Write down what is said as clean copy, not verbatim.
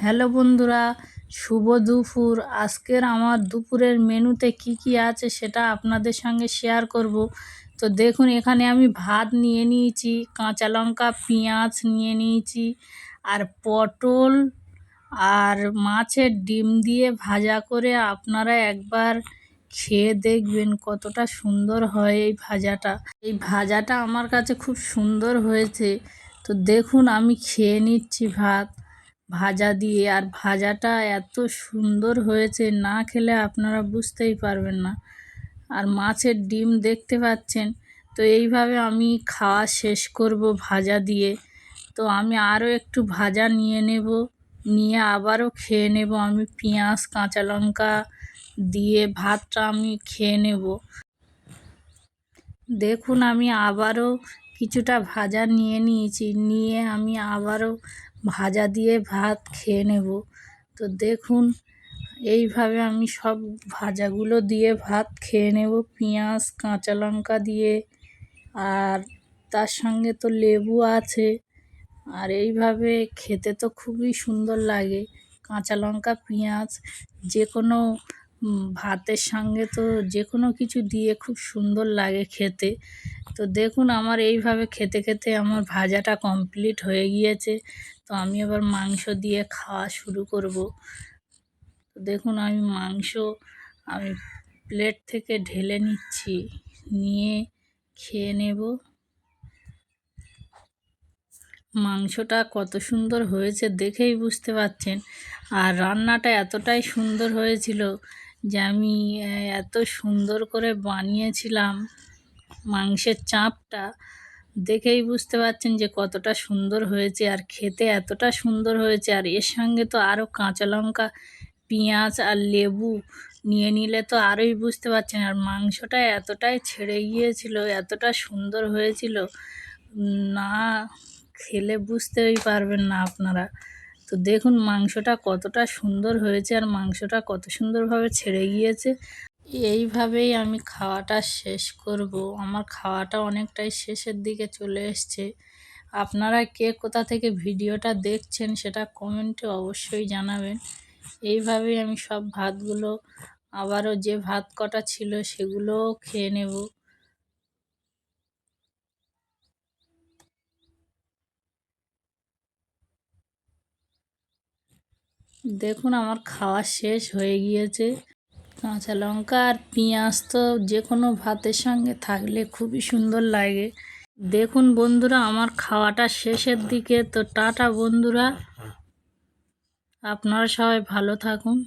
Hello বন্ধুরা, শুভ দুপুর। আজকের আমার দুপুরের মেনুতে কি আছে সেটা আপনাদের সঙ্গে শেয়ার করব। তো দেখুন, এখানে আমি ভাত নিয়ে নিয়েছি, কাঁচা লঙ্কা পেঁয়াজ নিয়ে নিয়েছি, আর পটল আর মাছের ডিম দিয়ে ভাজা করে আপনারা একবার খেয়ে দেখবেন কতটা সুন্দর হয় এই ভাজাটা। এই ভাজাটা আমার কাছে খুব সুন্দর হয়েছে। তো দেখুন, আমি খেয়ে নিচ্ছি ভাত ভাজা দিয়ে, আর ভাজাটা এত সুন্দর হয়েছে, না খেলে আপনারা বুঝতেই পারবেন না। আর মাছের ডিম দেখতে পাচ্ছেন। তো এইভাবে আমি খাওয়া শেষ করব ভাজা দিয়ে। তো আমি আরও একটু ভাজা নিয়ে নেব, নিয়ে আবারও খেয়ে নেব। আমি পেঁয়াজ কাঁচা লঙ্কা দিয়ে ভাতটা আমি খেয়ে নেব। দেখুন, আমি আবারও কিছুটা ভাজা নিয়ে নিয়েছি, নিয়ে আমি আবারও ভাজা দিয়ে ভাত খেয়ে নেব। তো দেখুন, এইভাবে আমি সব ভাজাগুলো দিয়ে ভাত খেয়ে নেব, পেঁয়াজ কাঁচা লঙ্কা দিয়ে, আর তার সঙ্গে তো লেবু আছে। আর এইভাবে খেতে তো খুবই সুন্দর লাগে। কাঁচা লঙ্কা পেঁয়াজ যে কোনো ভাতের সঙ্গে তো যে কোনো কিছু দিয়ে খুব সুন্দর লাগে খেতে। তো দেখুন, আমার এইভাবে খেতে খেতে আমার ভাজাটা কমপ্লিট হয়ে গিয়েছে। তো আমি এবার মাংস দিয়ে খাওয়া শুরু করব। তো দেখুন, আমি প্লেট থেকে ঢেলে নিচ্ছি, নিয়ে খেয়ে নেব। মাংসটা কত সুন্দর হয়েছে দেখেই বুঝতে পারছেন। আর রান্নাটা এতটাই সুন্দর হয়েছিল যে আমি এত সুন্দর করে বানিয়েছিলাম। মাংসের চাঁপটা দেখেই বুঝতে পারছেন যে কতটা সুন্দর হয়েছে, আর খেতে এতটা সুন্দর হয়েছে। আর এর সঙ্গে তো আরও কাঁচা লঙ্কা পেঁয়াজ আর লেবু নিয়ে নিলে তো আরোই বুঝতে পারছেন। আর মাংসটা এতটাই ছেড়ে গিয়েছিল, এতটা সুন্দর হয়েছিল, না খেলে বুঝতেই পারবেন না আপনারা। তো দেখুন, মাংসটা কতটা সুন্দর হয়েছে, আর মাংসটা কত সুন্দরভাবে ছেড়ে গিয়েছে। এইভাবেই আমি খাওয়াটা শেষ করব। আমার খাওয়াটা অনেকটাই শেষের দিকে চলে এসছে। আপনারা কে কোথা থেকে ভিডিওটা দেখছেন সেটা কমেন্টে অবশ্যই জানাবেন। এইভাবেই আমি সব ভাতগুলো, আবারও যে ভাত কটা ছিল সেগুলোও খেয়ে নেব। দেখুন, আমার খাওয়া শেষ হয়ে গিয়েছে। কাঁচা লঙ্কা আর পেঁয়াজ তো যে কোনো ভাতের সঙ্গে থাকলে খুবই সুন্দর লাগে। দেখুন বন্ধুরা, আমার খাওয়াটা শেষের দিকে। তো টাটা বন্ধুরা, আপনারা সবাই ভালো থাকুন।